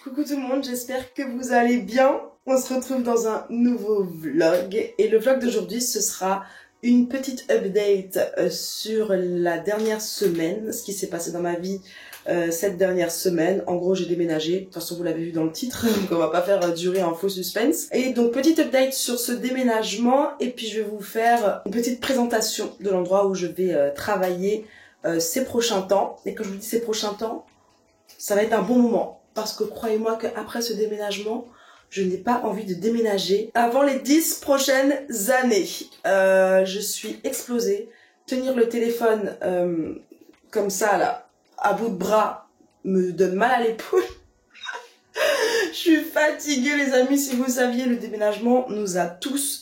Coucou tout le monde, j'espère que vous allez bien. On se retrouve dans un nouveau vlog et le vlog d'aujourd'hui ce sera une petite update sur la dernière semaine, ce qui s'est passé dans ma vie cette dernière semaine. En gros j'ai déménagé, de toute façon vous l'avez vu dans le titre, donc on va pas faire durer un faux suspense. Et donc petite update sur ce déménagement et puis je vais vous faire une petite présentation de l'endroit où je vais travailler ces prochains temps. Et quand je vous dis ces prochains temps, ça va être un bon moment. Parce que croyez-moi qu'après ce déménagement, je n'ai pas envie de déménager avant les 10 prochaines années. Je suis explosée. Tenir le téléphone comme ça, là, à bout de bras, me donne mal à l'épaule. Je suis fatiguée, les amis. Si vous saviez, le déménagement nous a tous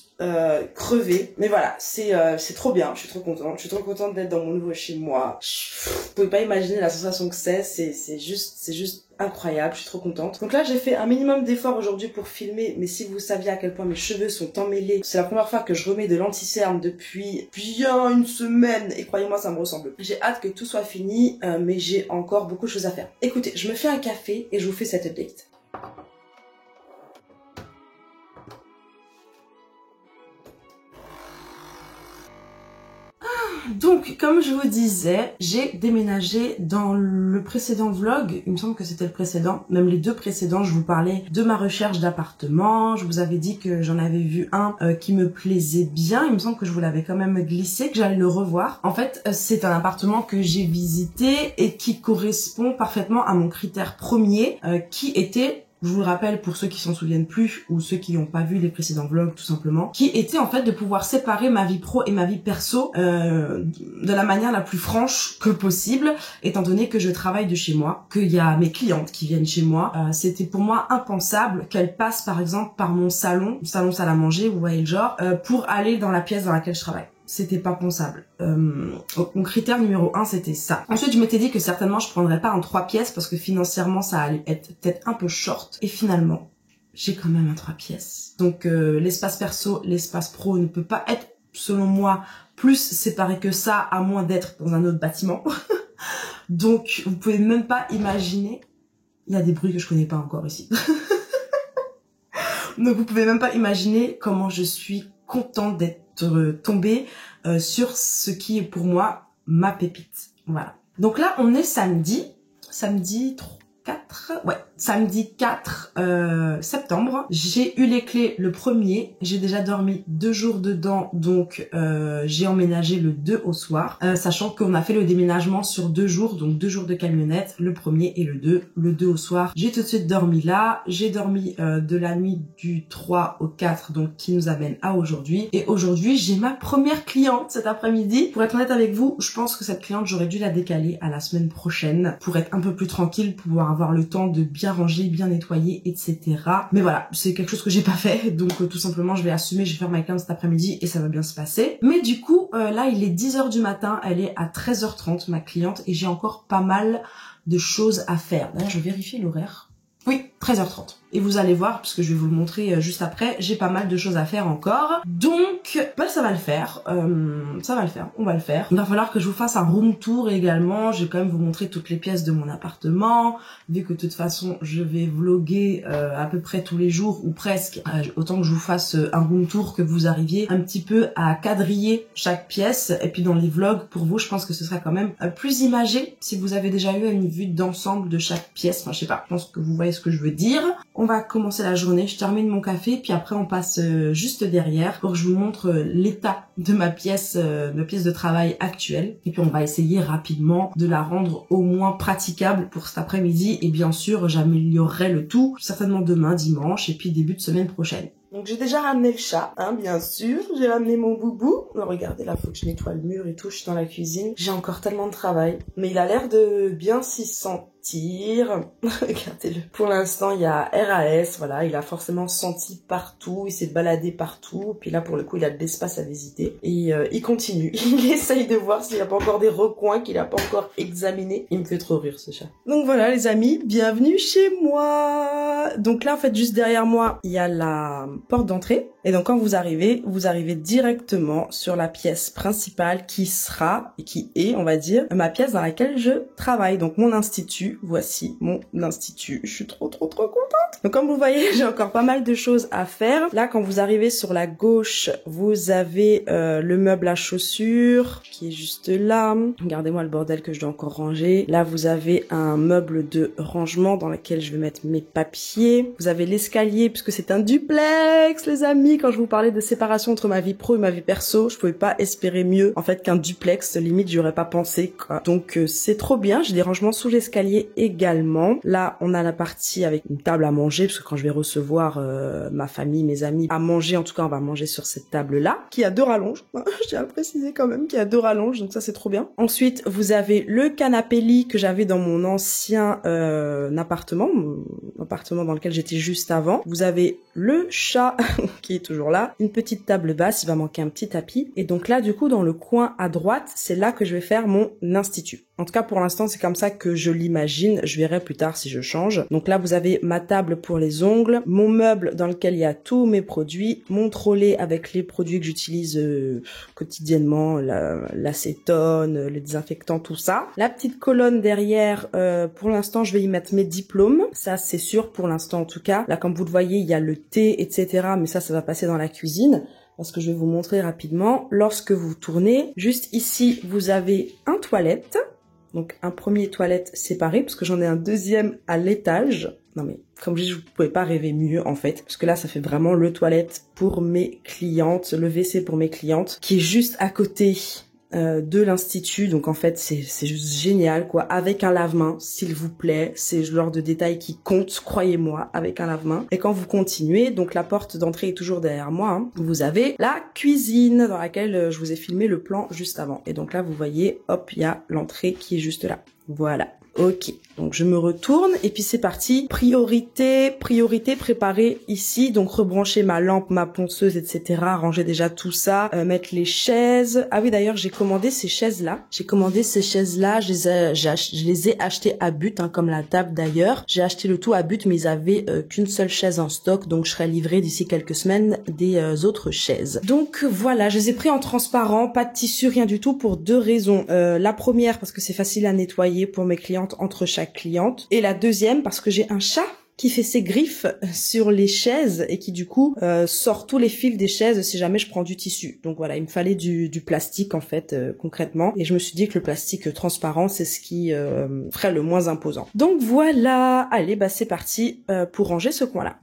crevé. Mais voilà, c'est trop bien. Je suis trop contente. Je suis trop contente d'être dans mon nouveau chez moi. Vous pouvez pas imaginer la sensation que c'est juste incroyable. Je suis trop contente. Donc là, j'ai fait un minimum d'efforts aujourd'hui pour filmer. Mais si vous saviez à quel point mes cheveux sont emmêlés, c'est la première fois que je remets de l'anti-cerne depuis bien une semaine. Et croyez-moi, ça me ressemble. J'ai hâte que tout soit fini, mais j'ai encore beaucoup de choses à faire. Écoutez, je me fais un café et je vous fais cette update. Donc, comme je vous disais, j'ai déménagé dans le précédent vlog, il me semble que c'était le précédent, même les deux précédents, je vous parlais de ma recherche d'appartement, je vous avais dit que j'en avais vu un qui me plaisait bien, il me semble que je vous l'avais quand même glissé, que j'allais le revoir. En fait, c'est un appartement que j'ai visité et qui correspond parfaitement à mon critère premier, qui était... Je vous le rappelle pour ceux qui s'en souviennent plus ou ceux qui n'ont pas vu les précédents vlogs tout simplement, qui était en fait de pouvoir séparer ma vie pro et ma vie perso de la manière la plus franche que possible, étant donné que je travaille de chez moi, qu'il y a mes clientes qui viennent chez moi. C'était pour moi impensable qu'elles passent par exemple par mon salon salle à manger, vous voyez le genre, pour aller dans la pièce dans laquelle je travaille. C'était pas pensable. Mon critère numéro 1, c'était ça. Ensuite, je m'étais dit que certainement, je prendrais pas un 3 pièces parce que financièrement, ça allait être peut-être un peu short. Et finalement, j'ai quand même un 3 pièces. Donc, l'espace perso, l'espace pro ne peut pas être, selon moi, plus séparé que ça, à moins d'être dans un autre bâtiment. Donc, vous pouvez même pas imaginer... Il y a des bruits que je connais pas encore ici. Donc, vous pouvez même pas imaginer comment je suis contente d'être tombée sur ce qui est pour moi ma pépite. Voilà. Donc là, on est samedi 4 septembre. J'ai eu les clés le 1er. J'ai déjà dormi 2 jours dedans, donc j'ai emménagé le 2 au soir. Sachant qu'on a fait le déménagement sur 2 jours, donc 2 jours de camionnette, le 1er et le 2. Le 2 au soir, j'ai tout de suite dormi là. J'ai dormi de la nuit du 3 au 4, donc qui nous amène à aujourd'hui. Et aujourd'hui, j'ai ma première cliente cet après-midi. Pour être honnête avec vous, je pense que cette cliente, j'aurais dû la décaler à la semaine prochaine pour être un peu plus tranquille, pour pouvoir avoir le temps de bien ranger, bien nettoyer, etc. Mais voilà, c'est quelque chose que j'ai pas fait, donc tout simplement je vais assumer, je vais faire ma cliente cet après-midi et ça va bien se passer. Mais du coup, là il est 10h du matin, elle est à 13h30 ma cliente et j'ai encore pas mal de choses à faire. D'ailleurs je vais vérifier l'horaire. Oui, 13h30. Et vous allez voir, puisque je vais vous le montrer juste après, j'ai pas mal de choses à faire encore. Donc, bah, ça va le faire. Ça va le faire, on va le faire. Il va falloir que je vous fasse un room tour également. Je vais quand même vous montrer toutes les pièces de mon appartement. Vu que de toute façon, je vais vlogger à peu près tous les jours, ou presque. Autant que je vous fasse un room tour, que vous arriviez un petit peu à quadriller chaque pièce. Et puis dans les vlogs, pour vous, je pense que ce sera quand même plus imagé si vous avez déjà eu une vue d'ensemble de chaque pièce. Enfin, je sais pas, je pense que vous voyez ce que je veux dire. On va commencer la journée, je termine mon café, puis après on passe juste derrière pour que je vous montre l'état de ma pièce de travail actuelle. Et puis on va essayer rapidement de la rendre au moins praticable pour cet après-midi. Et bien sûr, j'améliorerai le tout certainement demain, dimanche, et puis début de semaine prochaine. Donc j'ai déjà ramené le chat, hein, bien sûr. J'ai ramené mon boubou. Oh, regardez là, faut que je nettoie le mur et tout, je suis dans la cuisine. J'ai encore tellement de travail. Mais il a l'air de bien s'y sentir. Regardez-le. Pour l'instant, il y a RAS, voilà, il a forcément senti partout, il s'est baladé partout. Puis là, pour le coup, il a de l'espace à visiter. Et il continue. Il essaye de voir s'il n'y a pas encore des recoins qu'il n'a pas encore examinés. Il me fait trop rire, ce chat. Donc voilà, les amis, bienvenue chez moi. Donc là, en fait, juste derrière moi, il y a la porte d'entrée. Et donc quand vous arrivez directement sur la pièce principale qui sera, et qui est, on va dire, ma pièce dans laquelle je travaille. Donc mon institut, voici mon institut. Je suis trop contente. Donc comme vous voyez, j'ai encore pas mal de choses à faire. Là, quand vous arrivez sur la gauche, vous avez le meuble à chaussures qui est juste là. Regardez-moi le bordel que je dois encore ranger. Là, vous avez un meuble de rangement dans lequel je vais mettre mes papiers. Vous avez l'escalier puisque c'est un duplex, les amis. Quand je vous parlais de séparation entre ma vie pro et ma vie perso, je pouvais pas espérer mieux en fait qu'un duplex. Limite, j'aurais pas pensé quoi. Donc c'est trop bien. J'ai des rangements sous l'escalier également. Là, on a la partie avec une table à manger parce que quand je vais recevoir ma famille, mes amis à manger, en tout cas, on va manger sur cette table-là qui a 2 rallonges. Je tiens à préciser quand même qu'il y a 2 rallonges, donc ça c'est trop bien. Ensuite, vous avez le canapé lit que j'avais dans mon ancien appartement, mon appartement dans lequel j'étais juste avant. Vous avez le chat qui est toujours là, une petite table basse, il va manquer un petit tapis. Et donc là, du coup, dans le coin à droite, c'est là que je vais faire mon institut. En tout cas, pour l'instant, c'est comme ça que je l'imagine. Je verrai plus tard si je change. Donc là, vous avez ma table pour les ongles, mon meuble dans lequel il y a tous mes produits, mon trolley avec les produits que j'utilise quotidiennement, l'acétone, le désinfectant, tout ça. La petite colonne derrière, pour l'instant, je vais y mettre mes diplômes. Ça, c'est sûr pour l'instant en tout cas. Là, comme vous le voyez, il y a le thé, etc. Mais ça va passer dans la cuisine. Parce que je vais vous montrer rapidement. Lorsque vous tournez, juste ici, vous avez un toilette. Donc un premier toilette séparé, parce que j'en ai un deuxième à l'étage. Non mais, comme je dis, vous pouvez pas rêver mieux en fait. Parce que là, ça fait vraiment le toilette pour mes clientes, le WC pour mes clientes, qui est juste à côté de l'institut. Donc en fait, c'est juste génial quoi. Avec un lave-main, s'il vous plaît. C'est le genre de détail qui compte, croyez-moi, avec un lave-main. Et quand vous continuez, donc la porte d'entrée est toujours derrière moi, hein, vous avez la cuisine dans laquelle je vous ai filmé le plan juste avant. Et donc là, vous voyez, hop, il y a l'entrée qui est juste là. Voilà. Ok, donc je me retourne et puis c'est parti. Priorité, préparer ici. Donc rebrancher ma lampe, ma ponceuse, etc. Ranger déjà tout ça, mettre les chaises. Ah oui, d'ailleurs, j'ai commandé ces chaises-là. Je les ai achetées à But, hein, comme la table d'ailleurs. J'ai acheté le tout à But, mais ils avaient qu'une seule chaise en stock. Donc je serai livrée d'ici quelques semaines des autres chaises. Donc voilà, je les ai pris en transparent, pas de tissu, rien du tout, pour 2 raisons. La première, parce que c'est facile à nettoyer pour mes clientes entre chaque cliente. Et la deuxième, parce que j'ai un chat qui fait ses griffes sur les chaises et qui du coup sort tous les fils des chaises si jamais je prends du tissu. Donc voilà, il me fallait du plastique en fait concrètement. Et je me suis dit que le plastique transparent, c'est ce qui ferait le moins imposant. Donc voilà, allez, bah c'est parti pour ranger ce coin-là.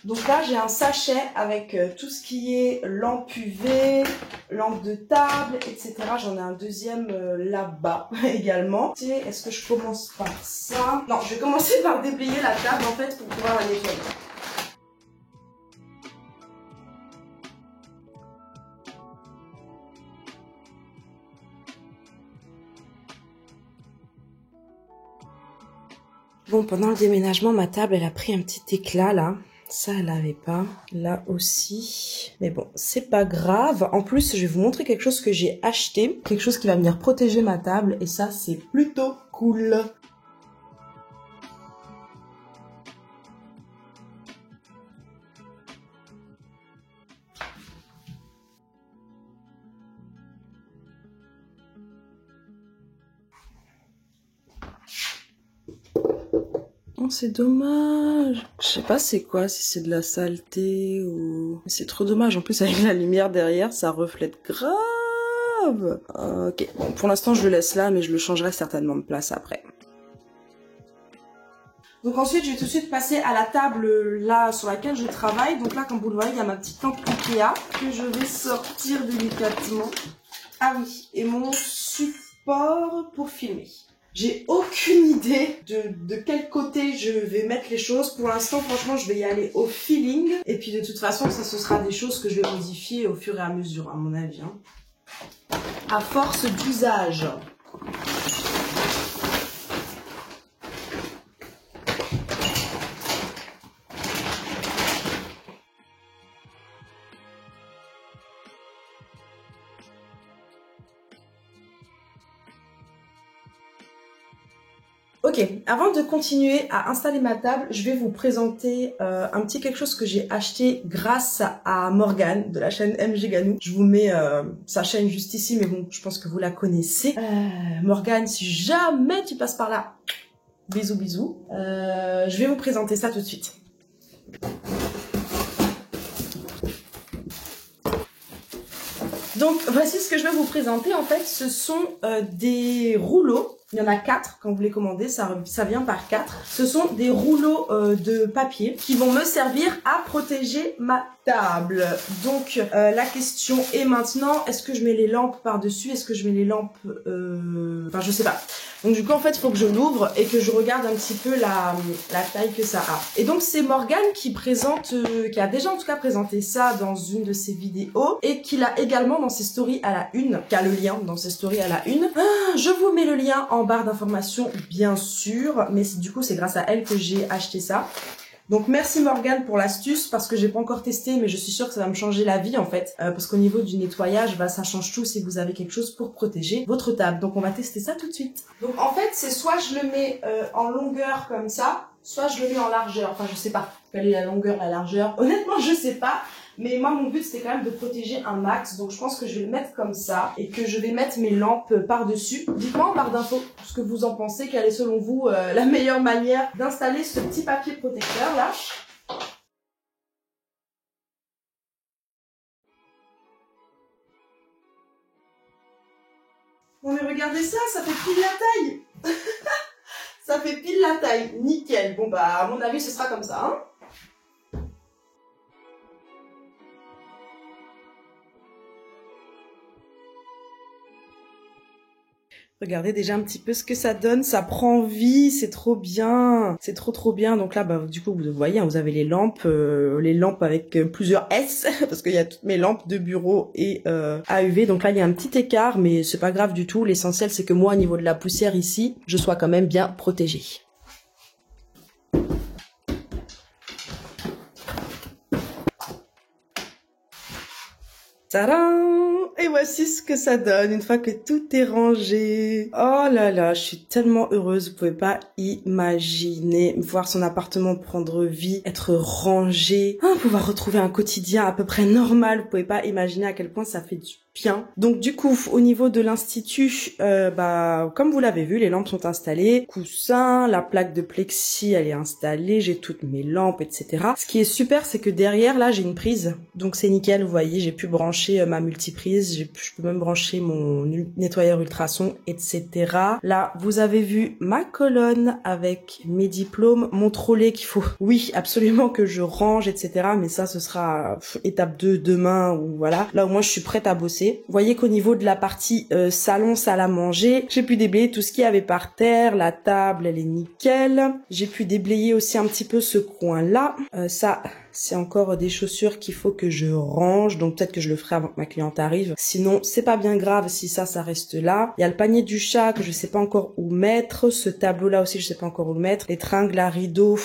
Donc là, j'ai un sachet avec tout ce qui est lampe UV, lampe de table, etc. J'en ai un deuxième là-bas également. Est-ce que je commence par ça? Non, je vais commencer par déblayer la table en fait pour pouvoir la nettoyer. Bon, pendant le déménagement, ma table, elle a pris un petit éclat là. Ça, elle l'avait pas. Là aussi. Mais bon, c'est pas grave. En plus, je vais vous montrer quelque chose que j'ai acheté. Quelque chose qui va venir protéger ma table. Et ça, c'est plutôt cool. Oh, c'est dommage. Je sais pas c'est quoi, si c'est de la saleté ou... C'est trop dommage. En plus, avec la lumière derrière, ça reflète grave. Ok, bon, pour l'instant, je le laisse là, mais je le changerai certainement de place après. Donc ensuite, je vais tout de suite passer à la table là sur laquelle je travaille. Donc là, comme vous le voyez, il y a ma petite lampe Ikea que je vais sortir délicatement. Ah oui, et mon support pour filmer. J'ai aucune idée de quel côté je vais mettre les choses. Pour l'instant, franchement, je vais y aller au feeling. Et puis de toute façon, ça, ce sera des choses que je vais modifier au fur et à mesure, à mon avis. Hein. À force d'usage. Ok, avant de continuer à installer ma table, je vais vous présenter un petit quelque chose que j'ai acheté grâce à Morgane de la chaîne MG Ganou. Je vous mets sa chaîne juste ici, mais bon, je pense que vous la connaissez. Morgane, si jamais tu passes par là, bisous bisous. Je vais vous présenter ça tout de suite. Donc voici ce que je vais vous présenter. En fait, ce sont des rouleaux. Il y en a 4 quand vous les commandez, ça vient par 4. Ce sont des rouleaux de papier qui vont me servir à protéger ma table. Donc la question est maintenant, est-ce que je mets les lampes par-dessus? Est-ce que je mets les lampes... Enfin, je sais pas. Donc du coup, en fait, il faut que je l'ouvre et que je regarde un petit peu la taille que ça a. Et donc, c'est Morgane qui présente, qui a déjà en tout cas présenté ça dans une de ses vidéos et qui l'a également dans ses stories à la une, qui a le lien dans ses stories à la une. Je vous mets le lien en barre d'informations, bien sûr, mais du coup, c'est grâce à elle que j'ai acheté ça. Donc merci Morgane pour l'astuce parce que j'ai pas encore testé mais je suis sûre que ça va me changer la vie en fait parce qu'au niveau du nettoyage bah ça change tout si vous avez quelque chose pour protéger votre table. Donc on va tester ça tout de suite. Donc en fait c'est soit je le mets en longueur comme ça, soit je le mets en largeur. Enfin je sais pas quelle est la longueur, la largeur. Honnêtement je sais pas. Mais moi, mon but, c'était quand même de protéger un max. Donc, je pense que je vais le mettre comme ça et que je vais mettre mes lampes par-dessus. Dites-moi en barre d'infos ce que vous en pensez. Quelle est, selon vous, la meilleure manière d'installer ce petit papier protecteur, là. Non, mais regardez ça, ça fait pile la taille. Ça fait pile la taille. Nickel. Bon, bah, à mon avis, ce sera comme ça, hein. Regardez déjà un petit peu ce que ça donne, ça prend vie, c'est trop bien, c'est trop bien. Donc là, bah, du coup, vous voyez, hein, vous avez les lampes avec plusieurs S, parce qu'il y a toutes mes lampes de bureau et AUV. Donc là, il y a un petit écart, mais c'est pas grave du tout. L'essentiel, c'est que moi, au niveau de la poussière ici, je sois quand même bien protégée. Tadam! Et voici ce que ça donne une fois que tout est rangé. Oh là là, je suis tellement heureuse, vous pouvez pas imaginer voir son appartement prendre vie, être rangé, pouvoir retrouver un quotidien à peu près normal, vous pouvez pas imaginer à quel point ça fait du bien. Donc du coup, au niveau de l'institut, bah comme vous l'avez vu, les lampes sont installées, coussin, la plaque de plexi elle est installée, j'ai toutes mes lampes, etc. Ce qui est super, c'est que derrière là j'ai une prise, donc c'est nickel, vous voyez, j'ai pu brancher ma multiprise, je peux même brancher mon nettoyeur ultrason, etc. Là, vous avez vu ma colonne avec mes diplômes, mon trolley qu'il faut, oui, absolument que je range, etc. Mais ça, ce sera étape 2 demain, ou voilà. Là, au moins, je suis prête à bosser. Vous voyez qu'au niveau de la partie salon, salle à manger, j'ai pu déblayer tout ce qu'il y avait par terre. La table, elle est nickel. J'ai pu déblayer aussi un petit peu ce coin-là. Ça, c'est encore des chaussures qu'il faut que je range. Donc, peut-être que je le ferai avant que ma cliente arrive. Sinon, c'est pas bien grave si ça reste là. Il y a le panier du chat que je sais pas encore où mettre. Ce tableau-là aussi, je sais pas encore où le mettre. Les tringles à rideaux,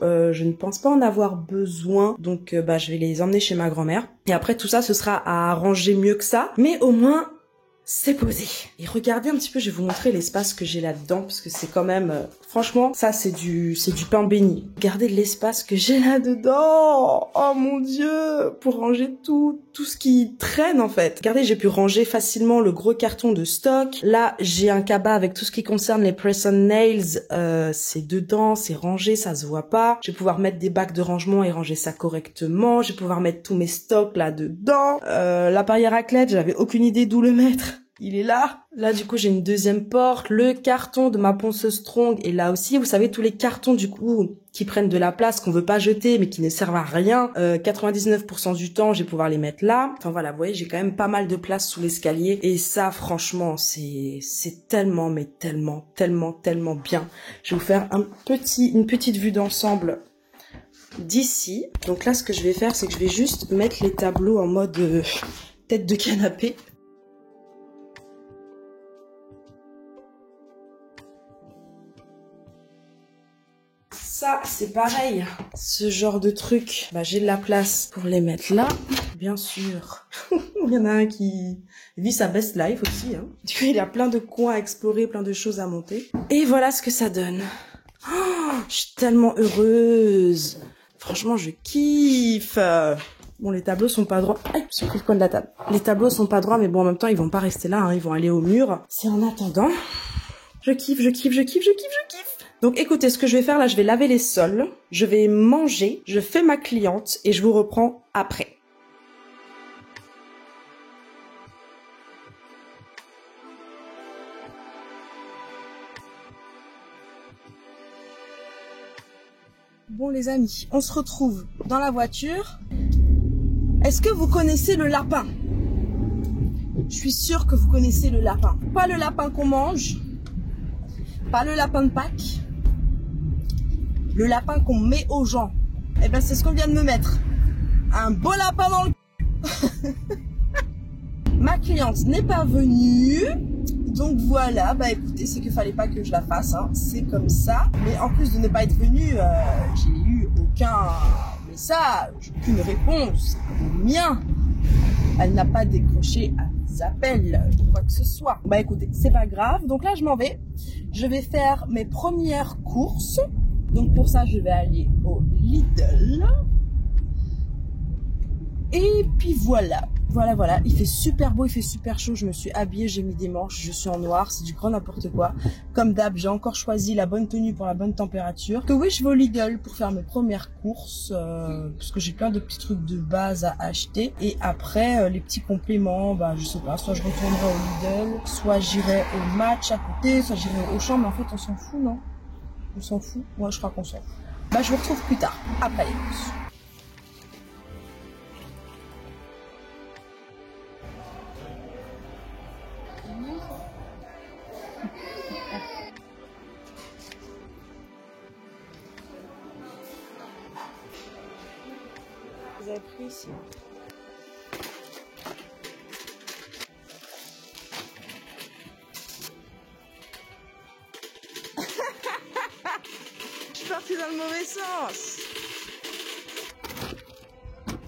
je ne pense pas en avoir besoin. Donc, bah, je vais les emmener chez ma grand-mère. Et après, tout ça, ce sera à ranger mieux que ça. Mais au moins, c'est posé. Et regardez un petit peu, je vais vous montrer l'espace que j'ai là-dedans, parce que c'est quand même... franchement, ça, c'est du pain béni. Regardez l'espace que j'ai là-dedans. Oh mon Dieu, pour ranger tout ce qui traîne, en fait. Regardez, j'ai pu ranger facilement le gros carton de stock. Là, j'ai un cabas avec tout ce qui concerne les press-on nails. C'est dedans, c'est rangé, ça se voit pas. Je vais pouvoir mettre des bacs de rangement et ranger ça correctement. Je vais pouvoir mettre tous mes stocks là-dedans. L'appareil à raclette, j'avais aucune idée d'où le mettre. Il est là. Là, du coup, j'ai une deuxième porte. Le carton de ma ponceuse Strong est là aussi. Vous savez, tous les cartons, du coup, qui prennent de la place, qu'on veut pas jeter, mais qui ne servent à rien. 99% du temps, je vais pouvoir les mettre là. Enfin, voilà, vous voyez, j'ai quand même pas mal de place sous l'escalier. Et ça, franchement, c'est tellement, mais tellement bien. Je vais vous faire une petite vue d'ensemble d'ici. Donc là, ce que je vais faire, c'est que je vais juste mettre les tableaux en mode tête de canapé. Ça, c'est pareil. Ce genre de truc, bah, j'ai de la place pour les mettre là. bien sûr. Il y en a un qui vit sa best life aussi. Hein. Du coup, il y a plein de coins à explorer, plein de choses à monter. Et voilà ce que ça donne. Oh, je suis tellement heureuse. Franchement, je kiffe. Bon, les tableaux sont pas droits. Aïe, j'ai pris le coin de la table. Les tableaux sont pas droits, mais bon, en même temps, ils vont pas rester là. Hein. Ils vont aller au mur. C'est en attendant. Je kiffe, je kiffe, je kiffe, je kiffe, je kiffe. Donc écoutez, ce que je vais faire là, je vais laver les sols, je vais manger, je fais ma cliente et je vous reprends après. Bon les amis, on se retrouve dans la voiture. Est-ce que vous connaissez le lapin? Je suis sûre que vous connaissez le lapin. Pas le lapin qu'on mange, pas le lapin de Pâques, le lapin qu'on met aux gens. Eh ben c'est ce qu'on vient de me mettre. Un beau lapin dans le... Ma cliente n'est pas venue. Donc voilà, bah écoutez, c'est qu'il fallait pas que je la fasse, hein. C'est comme ça. Mais en plus de ne pas être venue, j'ai eu aucun message, aucune réponse. Mien. Elle n'a pas décroché à mes appels, quoi que ce soit. Bah écoutez, c'est pas grave. Donc là, je m'en vais. Je vais faire mes premières courses. Donc pour ça, je vais aller au Lidl. Et puis voilà. Voilà, il fait super beau, il fait super chaud, je me suis habillée, j'ai mis des manches, je suis en noir, c'est du grand n'importe quoi. Comme d'hab, j'ai encore choisi la bonne tenue pour la bonne température. Que oui, je vais au Lidl pour faire mes premières courses, parce que j'ai plein de petits trucs de base à acheter. Et après, les petits compléments, bah je sais pas, soit je retournerai au Lidl, soit j'irai au Match à côté, soit j'irai au Auchan, mais en fait on s'en fout, non? On s'en fout? Ouais, je crois qu'on s'en fout. Bah je vous retrouve plus tard, après les courses. Vous avez pris ici. Je suis partie dans le mauvais sens.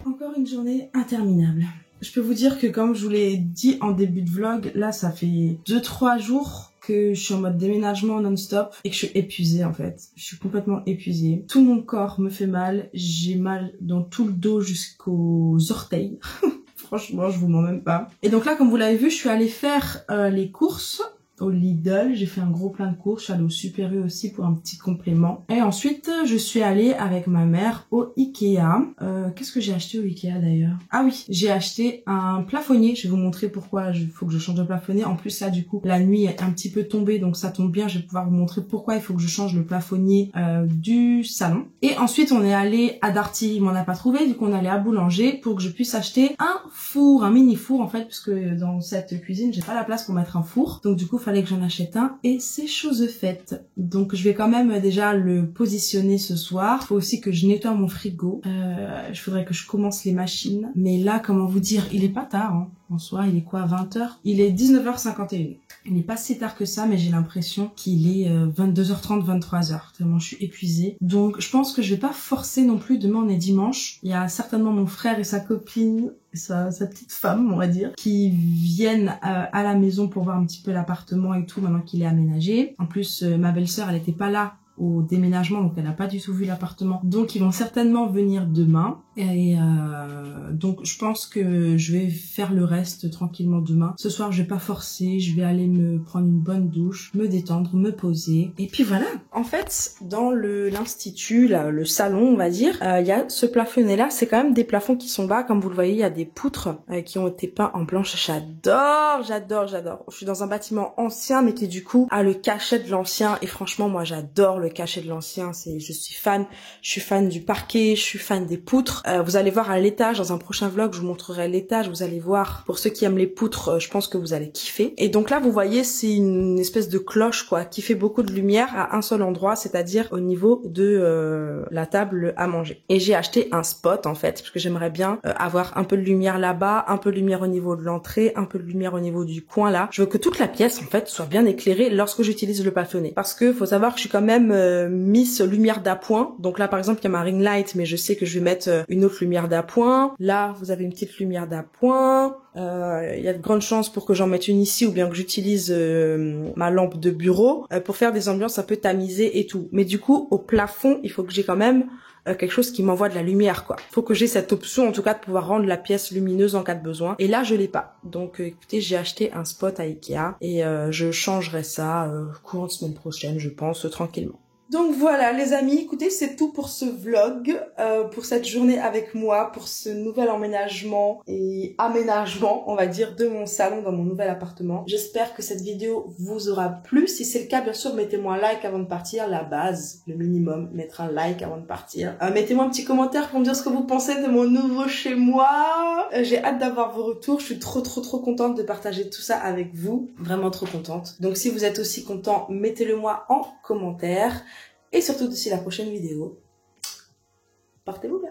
Encore une journée interminable. Je peux vous dire que comme je vous l'ai dit en début de vlog, là ça fait 2-3 jours que je suis en mode déménagement non-stop et que je suis épuisée en fait. Je suis complètement épuisée. Tout mon corps me fait mal. J'ai mal dans tout le dos jusqu'aux orteils. Franchement, je vous mens même pas. Et donc là, comme vous l'avez vu, je suis allée faire les courses au Lidl. J'ai fait un gros plein de courses. Je suis allée au Super U aussi pour un petit complément. Et ensuite, je suis allée avec ma mère au Ikea. Qu'est-ce que j'ai acheté au Ikea d'ailleurs? Ah oui, j'ai acheté un plafonnier. Je vais vous montrer pourquoi il faut que je change de plafonnier. En plus là, du coup, la nuit est un petit peu tombée, donc ça tombe bien. Je vais pouvoir vous montrer pourquoi il faut que je change le plafonnier du salon. Et ensuite, on est allé à Darty. Il m'en a pas trouvé, du coup, on est allé à Boulanger pour que je puisse acheter un four, un mini four en fait, puisque dans cette cuisine, j'ai pas la place pour mettre un four. Donc du coup, fallait que j'en achète un et c'est chose faite. Donc je vais quand même déjà le positionner ce soir. Faut aussi que je nettoie mon frigo. Il faudrait que je commence les machines. Mais là, comment vous dire, il est pas tard. Hein. En soi, il est quoi, 20h? Il est 19h51. Il n'est pas si tard que ça, mais j'ai l'impression qu'il est 22h30, 23h. Tellement je suis épuisée. Donc je pense que je vais pas forcer non plus. Demain on est dimanche. Il y a certainement mon frère et sa copine, sa petite femme, on va dire, qui viennent à la maison pour voir un petit peu l'appartement et tout maintenant qu'il est aménagé. En plus, ma belle-sœur, elle était pas là au déménagement, donc elle n'a pas du tout vu l'appartement. Donc ils vont certainement venir demain. Et donc je pense que je vais faire le reste tranquillement demain. Ce soir je vais pas forcer, je vais aller me prendre une bonne douche, me détendre, me poser. Et puis voilà. En fait, dans l'institut, le salon on va dire, il y a ce plafonnet là, c'est quand même des plafonds qui sont bas. Comme vous le voyez, il y a des poutres qui ont été peints en blanche. J'adore. Je suis dans un bâtiment ancien mais qui du coup a le cachet de l'ancien. Et franchement moi j'adore le cachet de l'ancien. Je suis fan du parquet, je suis fan des poutres. Vous allez voir à l'étage, dans un prochain vlog, je vous montrerai l'étage, vous allez voir, pour ceux qui aiment les poutres, je pense que vous allez kiffer. Et donc là, vous voyez, c'est une espèce de cloche, quoi, qui fait beaucoup de lumière à un seul endroit, c'est-à-dire au niveau de la table à manger. Et j'ai acheté un spot, en fait, parce que j'aimerais bien avoir un peu de lumière là-bas, un peu de lumière au niveau de l'entrée, un peu de lumière au niveau du coin, là. Je veux que toute la pièce, en fait, soit bien éclairée lorsque j'utilise le plafonnier. Parce que faut savoir que je suis quand même Miss lumière d'appoint. Donc là, par exemple, il y a ma ring light, mais je sais que je vais mettre une autre lumière d'appoint. Là, vous avez une petite lumière d'appoint. Il y a de grandes chances pour que j'en mette une ici ou bien que j'utilise ma lampe de bureau pour faire des ambiances un peu tamisées et tout. Mais du coup, au plafond, il faut que j'ai quand même quelque chose qui m'envoie de la lumière, quoi. Faut que j'ai cette option, en tout cas, de pouvoir rendre la pièce lumineuse en cas de besoin. Et là, je l'ai pas. Donc, écoutez, j'ai acheté un spot à Ikea et je changerai ça courant de semaine prochaine, je pense, tranquillement. Donc voilà les amis, écoutez, c'est tout pour ce vlog, pour cette journée avec moi, pour ce nouvel emménagement et aménagement, on va dire, de mon salon dans mon nouvel appartement. J'espère que cette vidéo vous aura plu. Si c'est le cas, bien sûr, mettez-moi un like avant de partir, la base, le minimum, mettre un like avant de partir. Mettez-moi un petit commentaire pour me dire ce que vous pensez de mon nouveau chez moi. J'ai hâte d'avoir vos retours, je suis trop contente de partager tout ça avec vous, vraiment trop contente. Donc si vous êtes aussi content, mettez-le moi en commentaire. Et surtout, d'ici la prochaine vidéo, portez-vous bien.